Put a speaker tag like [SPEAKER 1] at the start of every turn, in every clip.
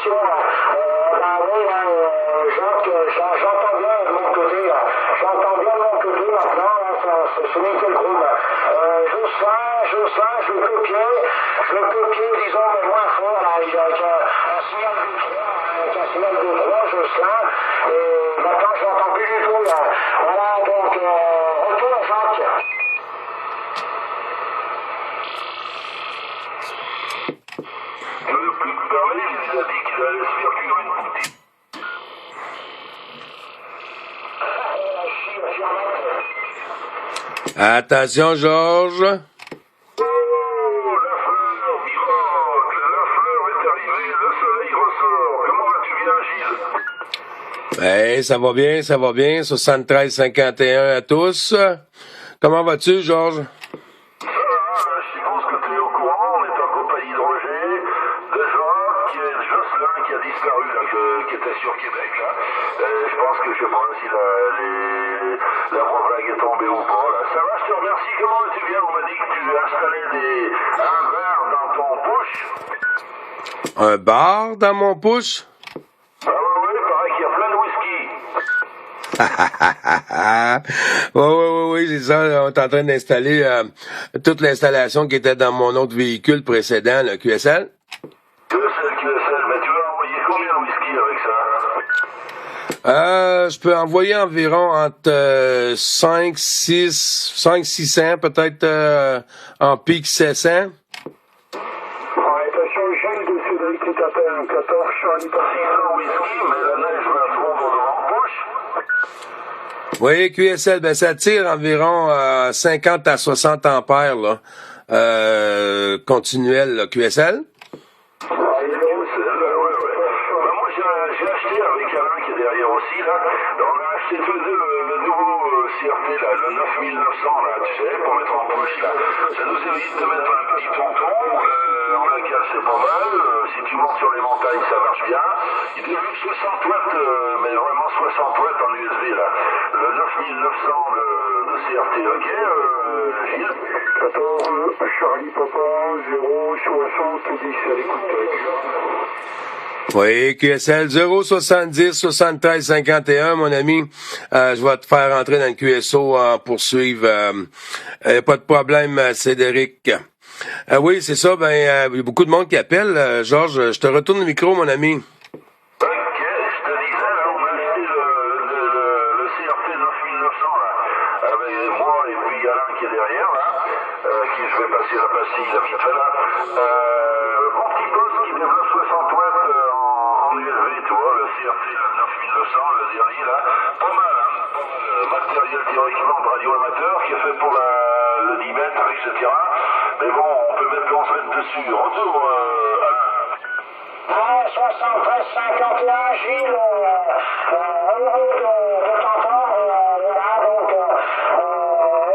[SPEAKER 1] question. Oui, Jacques, j'entends bien de mon côté. J'entends bien de mon côté maintenant. Ce n'est que le groupe. Jocelyn, je le copiais, disons, mais moins fort, là, avec un signal de 3, Jocelyn. Et maintenant, je l'entends plus du tout, là. Voilà, donc, retour, Jacques.
[SPEAKER 2] Le plus parler, il a dit qu'il allait se faire cuire une petite.
[SPEAKER 3] Attention, Georges.
[SPEAKER 2] Oh, la fleur, miracle, la fleur est arrivée, le soleil ressort. Comment vas-tu bien, Gilles?
[SPEAKER 3] Ça va bien. 73-51 à tous. Comment vas-tu, Georges?
[SPEAKER 2] Ça va, je suppose que tu es au courant, on est en compagnie de Roger, de Jacques, et Jocelyn qui a disparu, là, qui était sur Québec, là. Je pense que je sais pas si la vague est tombée ou pas, là. Ça va, je te remercie. Comment vas-tu bien? On m'a dit que tu installais un verre dans ton push.
[SPEAKER 3] Un bar dans mon push?
[SPEAKER 2] Ah oui, pareil qu'il y a plein de whisky.
[SPEAKER 3] Oui, c'est ça. On est en train d'installer toute l'installation qui était dans mon autre véhicule précédent, le QSL.
[SPEAKER 2] QSL, mais tu vas envoyer combien de whisky avec ça?
[SPEAKER 3] Je peux envoyer environ entre 500-600, peut-être en pic 700.
[SPEAKER 1] Attention, Gilles de Cédric qui t'appelle, 14 Charlie Paris.
[SPEAKER 2] 600 whisky, mais la neige va fondre dans mon poche.
[SPEAKER 3] Oui, QSL, ça tire environ 50 à 60 ampères, là, continuel, là, QSL.
[SPEAKER 2] Moi, j'ai acheté avec Alain qui est derrière aussi, là. On a acheté tous les deux le nouveau CRT, là, le 9900, là, tu sais, pour mettre en poche, là. Ça nous évite de mettre un petit ponton, en laquelle c'est pas mal. Si tu montes sur les montagnes, ça marche bien. Il développe 60 watts, mais vraiment 60 watts en USB, là. Le 9900 de CRT, ok, Gilles?
[SPEAKER 1] 14 Charlie Papa 070 à l'écoute.
[SPEAKER 3] Oui, QSL 070 73 51, mon ami. Je vais te faire rentrer dans le QSO en poursuivre. Pas de problème, Cédric. Oui, c'est ça. Il y a beaucoup de monde qui appelle. Georges, je te retourne le micro, mon ami.
[SPEAKER 2] Ok, je te disais, là, on a acheté le CRT 9900, là, avec moi et puis Alain qui est derrière, là, qui je vais passer la pastille, là, vite fait, là. Mon petit poste qui développe 60 watts en USB, tu vois, le CRT 9900, le dernier, là. Pas mal, hein. Matériel théoriquement de radio amateur qui est fait pour le 10 mètres, etc. Mais bon, on peut mettre le 11 mètres dessus. Retour, Alain.
[SPEAKER 1] 73 51, Gilles, heureux de t'entendre, voilà, donc,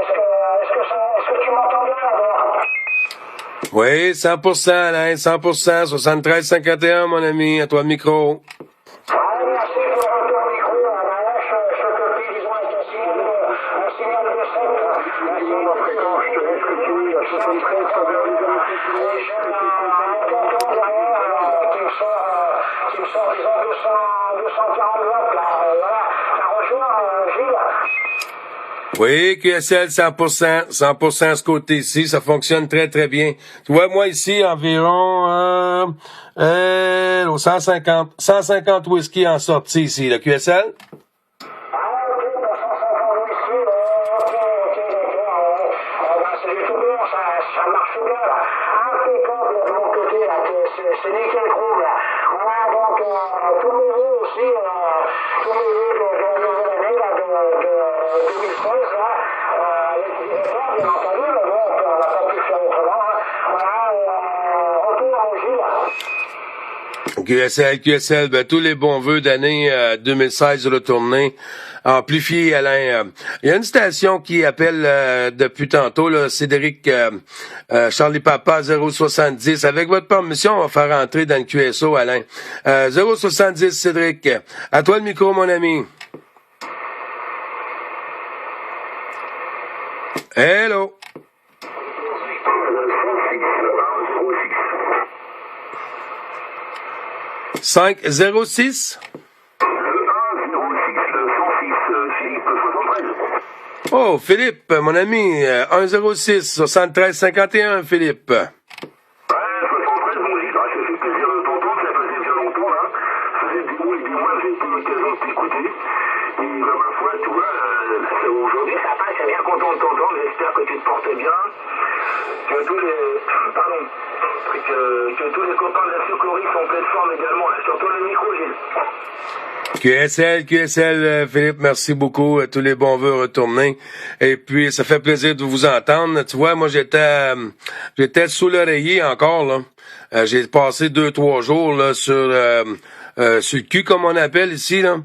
[SPEAKER 1] est-ce que tu m'entends bien d'abord?
[SPEAKER 3] Oui, 100%, Alain, 100%, 73 51, mon ami. À toi le micro.
[SPEAKER 1] Merci pour le retour au micro. Là, je copie, disons, avec un signal de 7. Merci, mon fréquent, je te laisse continuer à 73 travers les hommes. Et j'ai un tonton derrière qui me sort, disons, 240 watts, là. Voilà. T'as rejoint, Gilles?
[SPEAKER 3] Oui, QSL 100%, 100% ce côté-ci, ça fonctionne très très bien. Tu vois, moi ici, environ 150 whisky en sortie ici, le QSL.
[SPEAKER 1] C'est du tout bon, ça marche bien, là. Impeccable de mon côté, là. C'est nickel chrome, là. Voilà, donc, tous mes vœux aussi, tous mes vœux de la nouvelle année, là, de 2016, là, avec des efforts, bien entendu, mais bon, on n'a pas pu faire autrement, hein. Voilà, retour à Gilles.
[SPEAKER 3] QSL, tous les bons vœux d'année 2016 retournés. Amplifié, Alain. Il y a une station qui appelle depuis tantôt, là, Cédric Charlie Papa 070. Avec votre permission, on va faire rentrer dans le QSO, Alain. 070, Cédric. À toi le micro, mon ami. Hello. 506. Oh, Philippe, mon ami, 106 73 51, Philippe.
[SPEAKER 2] Ouais, 73, bon, ça fait plaisir de t'entendre, ça faisait bien longtemps, là. Ça faisait des mois et des mois, j'ai été l'occasion de t'écouter. Et ma foi, tu vois, aujourd'hui, ça passe, je suis bien content de t'entendre, j'espère que tu te portes bien. Que tous les... Pardon. Que tous les copains de la sucrerie sont en pleine forme également, là. Surtout le micro, Gilles.
[SPEAKER 3] QSL, Philippe, merci beaucoup. Tous les bons vœux retournés. Et puis, ça fait plaisir de vous entendre. Tu vois, moi, j'étais sous l'oreiller encore, là. J'ai passé 2-3 jours, là, sur le cul, comme on appelle ici, là,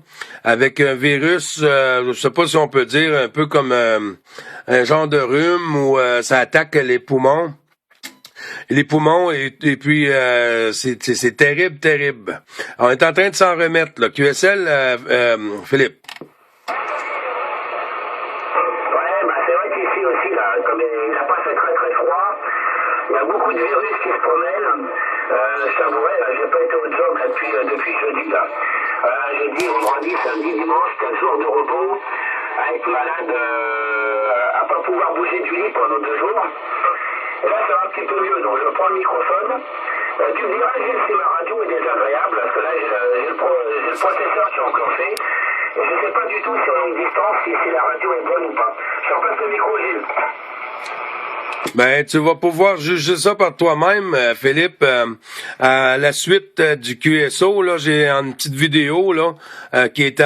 [SPEAKER 3] avec un virus, je sais pas si on peut dire, un peu comme un genre de rhume où ça attaque les poumons. Les poumons, et puis c'est terrible, terrible. On est en train de s'en remettre, là. QSL, Philippe.
[SPEAKER 2] Ouais, c'est vrai qu'ici aussi, là, comme il n'a pas fait très très froid, il y a beaucoup de virus qui se promènent. Ça vrai, j'ai pas été au job là, depuis jeudi, là. Jeudi, vendredi, samedi, dimanche, 4 jours de repos, à être malade, à pas pouvoir bouger du lit pendant 2 jours. Et là, ça va un petit peu mieux, donc je prends le microphone. Tu me diras, Gilles, si ma radio est désagréable, parce que là, j'ai le processeur qui est enclenché. Et je ne sais pas du tout sur longue distance si la radio est bonne ou pas. Je repasse le micro, Gilles.
[SPEAKER 3] Ben, tu vas pouvoir juger ça par toi-même, Philippe. À la suite du QSO, là, j'ai une petite vidéo là qui est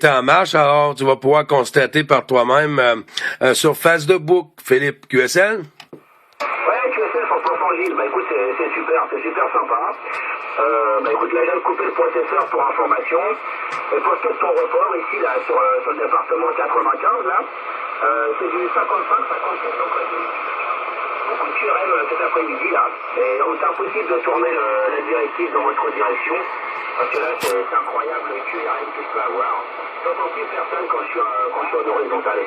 [SPEAKER 3] en marche. Alors, tu vas pouvoir constater par toi-même sur Facebook, Philippe. QSL.
[SPEAKER 2] Gilles, bah écoute, c'est super sympa. Bah écoute, là, je viens de couper le processeur pour information. Et pour ce qui est de ton report, ici, là, sur le département 95, là, c'est du 55-57 donc beaucoup de QRM cet après-midi, là. Et donc, c'est impossible de tourner la directive dans votre direction. Parce que là, c'est incroyable le QRM que je peux avoir. J'entends plus personne quand je suis en horizontal.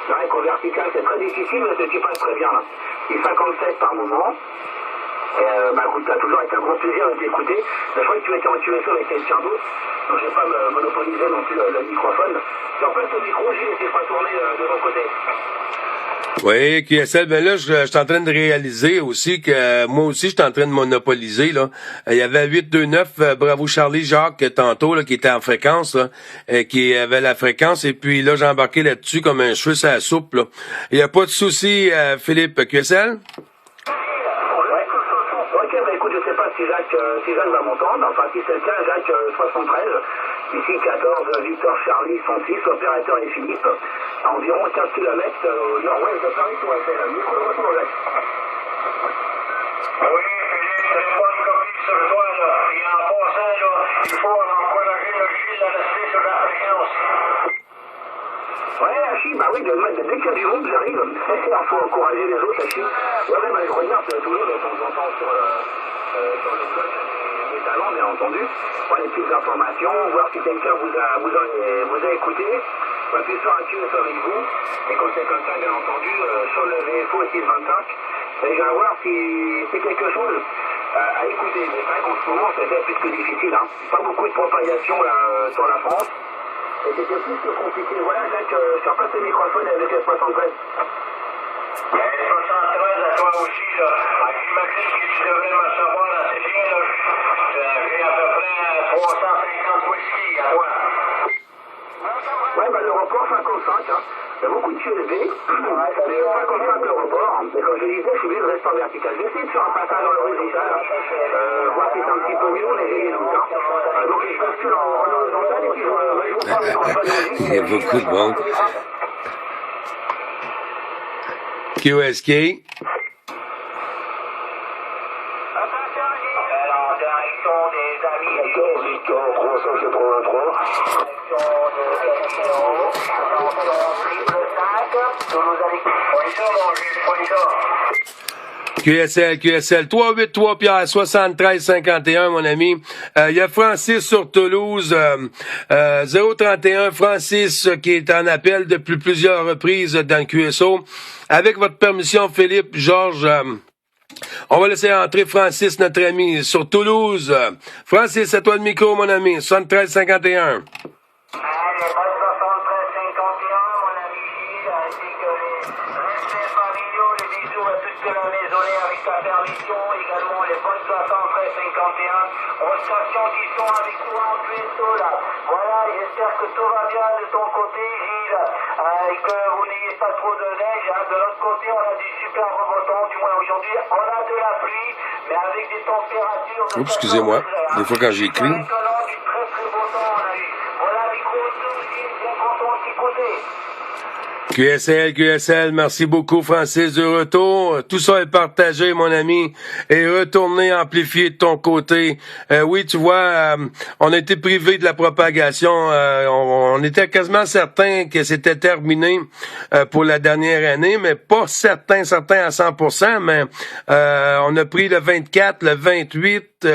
[SPEAKER 2] C'est vrai qu'en vertical, c'est très difficile, mais tu passes très bien, là. Il 57 par moment. Bah écoute, t'as toujours été un grand plaisir de t'écouter. Je crois que tu étais en QSO avec quelqu'un d'autre, donc je vais pas me monopoliser non plus le microphone. Si en fait le micro, Gilles, tu feras tourner de mon côté.
[SPEAKER 3] Oui, QSL, ben là, je suis en train de réaliser aussi que moi aussi, je suis en train de monopoliser, là. Il y avait 829, Bravo Charlie Jacques, tantôt, là, qui était en fréquence, là, qui avait la fréquence, et puis là, j'ai embarqué là-dessus comme un cheveu à la soupe, là. Il n'y a pas de souci, Philippe. QSL?
[SPEAKER 2] Si Jacques va m'entendre, enfin si c'est le cas, Jacques 73, ici 14, Victor Charlie 106, opérateur et Philippe, à environ 15 km au nord-ouest de Paris, tout à fait. Micro de retour, Jacques.
[SPEAKER 1] Oui, Philippe, c'est une bonne copie sur toi, là. Et en passant, là, il faut encourager le Gilles à rester sur la fréquence.
[SPEAKER 2] Ouais, Achille, bah oui, dès qu'il y a du monde, j'arrive. Il faut encourager les autres, Achille. Ouais, bah je regarde toujours de temps en temps sur le blog des talents, bien entendu, pour les petites informations, voir si quelqu'un vous a écouté, on puis faire un QS avec vous, et quand c'est comme ça, bien entendu, sur le VFO 625, et je vais voir si c'est quelque chose à écouter. Mais c'est vrai qu'en ce moment, c'était plus que difficile, hein. Pas beaucoup de propagation là, sur la France, et c'était plus que compliqué. Voilà, Jacques, je repasse le microphone avec le 73.
[SPEAKER 1] 73 à toi aussi, là. J'imagine que tu devrais me savoir assez bien, là. J'ai à peu près 350 whisky à toi.
[SPEAKER 2] Ouais, bah le report 55, hein. Il y a beaucoup de QSB, mais 55 le report. Mais comme je disais, je suis obligé de rester en vertical. J'ai essayé de faire un passage dans l'horizontal, voir si c'est un petit peu mieux, mais j'ai des doutes, hein. Donc je bascule en horizontal et puis je vous prends le microphone.
[SPEAKER 3] Il y a beaucoup de monde. QSK.
[SPEAKER 2] Victor 383.
[SPEAKER 3] QSL 383 Pierre 73 51 mon ami. Il y a Francis sur Toulouse 031 Francis qui est en appel depuis plusieurs reprises dans le QSO. Avec votre permission Philippe, Georges On va laisser entrer Francis, notre ami, sur Toulouse. Francis, à toi le micro, mon ami. 73-51.
[SPEAKER 1] Les bonnes 73-51, mon ami Gilles, ainsi que les respects familiaux, les bisous à toute la maisonnée avec ta permission, également les bonnes 73-51, aux stations qui sont avec toi en Cuesto, là. Voilà, j'espère que tout va bien de ton côté, Gilles, et que vous n'ayez pas trop de neige, hein. De l'autre côté, on a du super beau temps, du moins aujourd'hui, on a de la pluie, mais avec des températures de...
[SPEAKER 3] Oups, excusez-moi, des fois quand j'écris.
[SPEAKER 1] Du très très beau temps, on a eu. Voilà, micro, tout, Gilles, bien content de t'écouter.
[SPEAKER 3] QSL, merci beaucoup, Francis, de retour. Tout ça est partagé, mon ami, et retourné, amplifié de ton côté. Oui, tu vois, on a été privé de la propagation. On était quasiment certain que c'était terminé pour la dernière année, mais pas certain à 100%, mais on a pris le 24, le 28,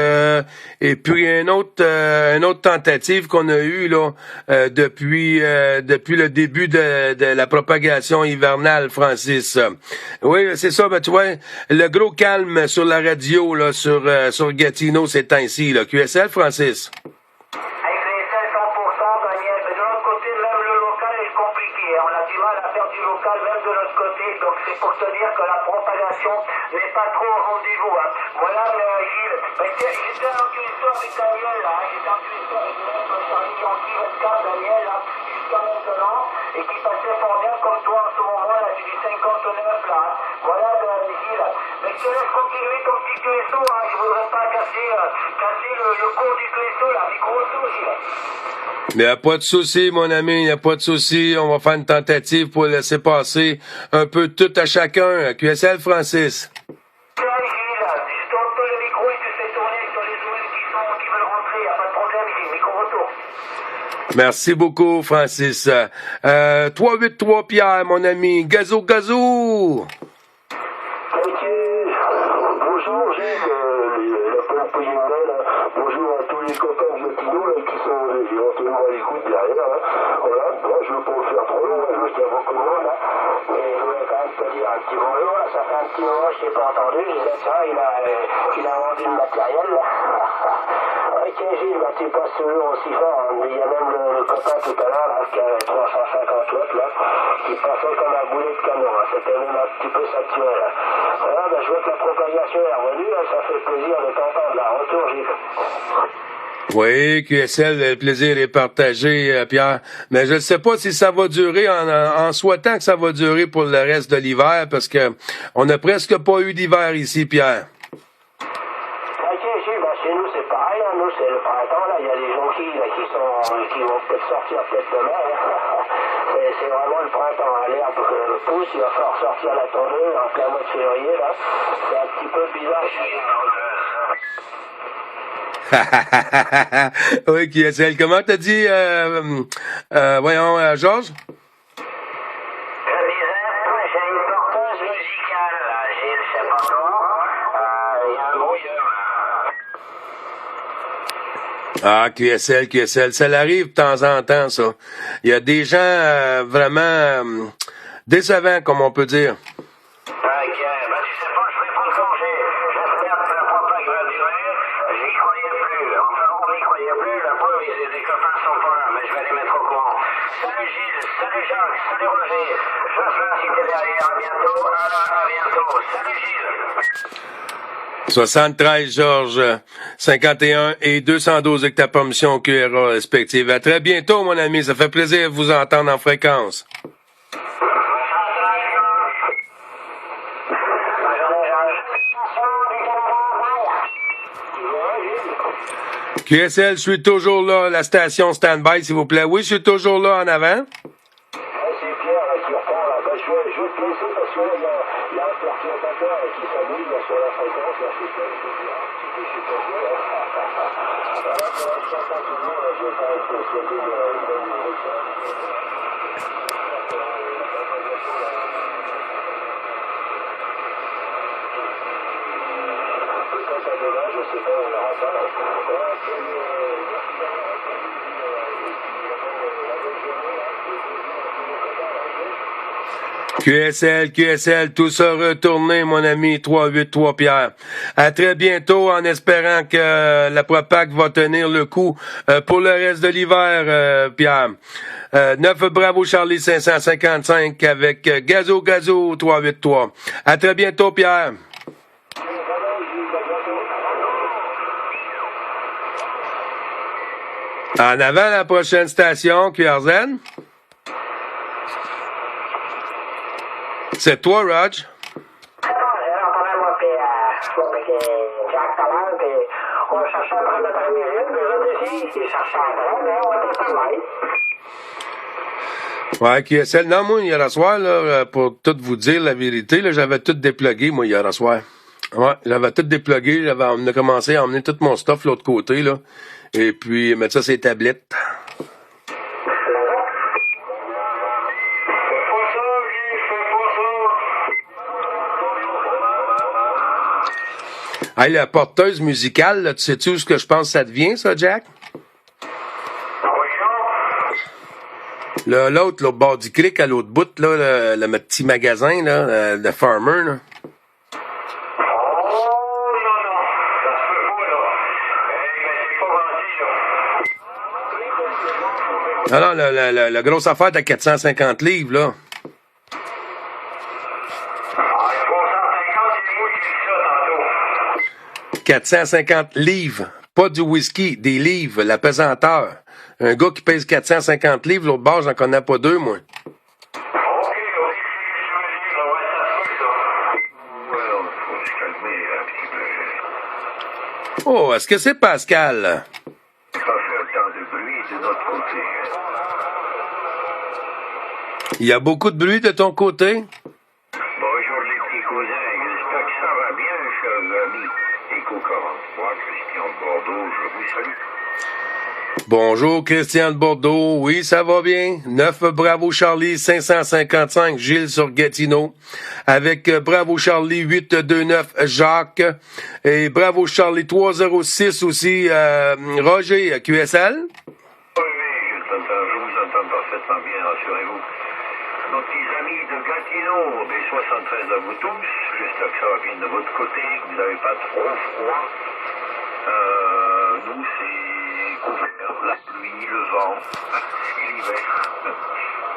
[SPEAKER 3] et puis une autre tentative qu'on a eue là depuis le début de la propagation hivernale, Francis. Oui, c'est ça, ben tu vois, le gros calme sur la radio là sur Gatineau ces temps-ci, là. QSL, Francis.
[SPEAKER 1] Avec les 500%, Daniel, mais de l'autre côté, même le local est compliqué. On a du mal à faire du local, même de notre côté. Donc c'est pour te dire que la propagation n'est pas trop au rendez-vous. Hein. Voilà, Gilles. J'étais en cuisson avec Daniel, là. J'étais en cuisson avec Charlie Yankee 24, Daniel, là, jusqu'à maintenant, et qui passait fort bien comme toi en ce moment, là, du 59, là. Voilà, Gilles. Mais je te laisse continuer ton petit cuisson, hein. Je voudrais pas casser le cours du cuisson, là. Mais gros tout, Gilles.
[SPEAKER 3] Il n'y a pas de souci, mon ami, il n'y a pas de souci. On va faire une tentative pour laisser passer un peu tout à chacun. QSL, Francis.
[SPEAKER 1] Gilles, je tourne peu le micro et tu fais tourner sur les zones qui veulent rentrer. Il n'y a pas de problème, Gilles. Micro retour.
[SPEAKER 3] Merci beaucoup, Francis. 383 Pierre, mon ami. Gazou, gazou.
[SPEAKER 2] Ok, bonjour Gilles, la Pompéina, là. Bonjour à tous les copains de Gatineau là, qui sont éventuellement à l'écoute derrière. Là. Voilà, moi je ne veux pas vous faire trop long, je veux savoir comment là. Mais je voulais quand même te dire un petit bonjour, là. Ça fait un petit moment que je t'ai pas entendu, je disais tiens, il a vendu le matériel là. Ok Gilles, bah, tu passes toujours aussi fort, hein. Il y a même le copain tout à l'heure là, qui avait 350 watts là, qui passait comme un boulet de canon, hein. C'était même un petit peu saturé là. Voilà, bah, je vois que la propagation est revenue, hein. Ça fait plaisir de t'entendre là. Retour Gilles.
[SPEAKER 3] Oui, QSL, le plaisir est partagé, Pierre. Mais je ne sais pas si ça va durer en souhaitant que ça va durer pour le reste de l'hiver, parce que on n'a presque pas eu d'hiver ici, Pierre.
[SPEAKER 1] Ok, Gilles, bah, chez nous c'est pareil, hein. Nous c'est le printemps, là. Il y a des jonquilles là, qui vont peut-être sortir peut-être demain. Hein. C'est vraiment le printemps, hein. L'herbe pousse, il va falloir sortir la tondeuse en plein mois de février là. C'est un petit peu bizarre.
[SPEAKER 3] Oui, QSL. Comment t'as dit, voyons, Georges?
[SPEAKER 1] Je disais, j'ai une porteuse musicale là, Gilles, je sais pas comment. Il y a un brouilleur là.
[SPEAKER 3] Ah, QSL, ça l'arrive de temps en temps, ça. Il y a des gens vraiment décevants, comme on peut dire.
[SPEAKER 1] Ok, ben tu sais pas, je vais pas le congé. J'espère que la propague va durer. J'y croyais plus. Enfin, on n'y croyait plus. La preuve, les copains sont pas là, mais je vais les mettre au courant. Salut Gilles, salut Jacques, salut Roger. Jocelyn, si t'es derrière, à bientôt. Alain, à bientôt. Salut Gilles.
[SPEAKER 3] 73, Georges, 51 et 212 avec ta permission QRA respective. À très bientôt, mon ami. Ça fait plaisir de vous entendre en fréquence. QSL, je suis toujours là, la station stand-by, s'il vous plaît. Oui, je suis toujours là en avant.
[SPEAKER 2] C'est Pierre là, qui reprend là. Ben, je vais te laisser parce que là, il y a un perturbateur qui s'amuse là, sur la fréquence. Là, je sais pas, je sais pas quoi. Voilà, pour l'instant, tranquillement, là, je vais pas rester au souhaiter une bonne direction. Peut-être à demain, je sais pas, on verra pas. Voilà,
[SPEAKER 3] QSL, tout ça retourné, mon ami, 383 Pierre. À très bientôt, en espérant que la Propac va tenir le coup pour le reste de l'hiver, Pierre. 9 Bravo Charlie 555 avec Gazo 383. À très bientôt, Pierre. En avant la prochaine station, QRZ. C'est toi, Raj? Ouais, QSL. Non, moi, hier soir, là, pour tout vous dire la vérité, là, j'avais tout déplugué, moi, hier soir. Ouais, j'avais tout déplugué. On a commencé à emmener tout mon stuff de l'autre côté, là. Et puis, mettre ça sur les tablettes. Hey, la porteuse musicale, là, tu sais-tu où ce que je pense que ça devient, ça, Jack? L'autre, au bord du creek, à l'autre bout, là, le petit magasin, là, le Farmer, là. Non, non, la grosse affaire de 450 livres, là. 450 livres. Pas du whisky, des livres, la pesanteur. Un gars qui pèse 450 livres, l'autre bord, j'en connais pas deux, moi. Oh, est-ce que c'est Pascal? Il y a beaucoup de bruit de ton côté?
[SPEAKER 2] Bonjour les petits cousins, j'espère que ça va bien, chers amis. Éco 43, Christian de Bordeaux, je vous salue.
[SPEAKER 3] Bonjour Christian de Bordeaux, oui ça va bien. 9 Bravo Charlie 555, Gilles sur Gatineau. Avec Bravo Charlie 829 Jacques. Et Bravo Charlie 306 aussi Roger QSL.
[SPEAKER 2] Oui, je vous entends parfaitement bien, rassurez-vous. Nos petits amis de Gatineau, des 73 à vous tous. J'espère que ça va bien de votre côté, que vous n'avez pas trop froid. Nous, c'est couvert, la pluie, le vent, et l'hiver.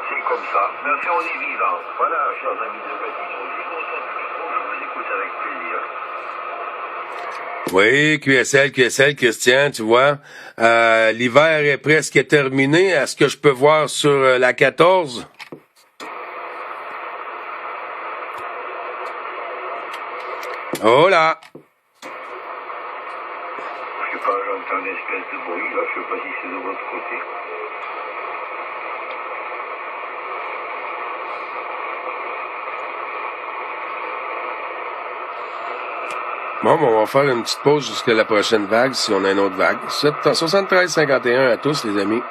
[SPEAKER 2] C'est comme ça. Mais enfin, on est vivants. Voilà, chers amis de Gatineau, je vous écoute avec plaisir.
[SPEAKER 3] Oui, QSL, Christian, tu vois. L'hiver est presque terminé. Est-ce que je peux voir sur la 14? Oh là!
[SPEAKER 2] Je sais pas, j'entends une espèce de bruit, là, je sais pas si c'est de votre côté.
[SPEAKER 3] Bon, on va faire une petite pause jusqu'à la prochaine vague, si on a une autre vague. 73-51 à tous, les amis.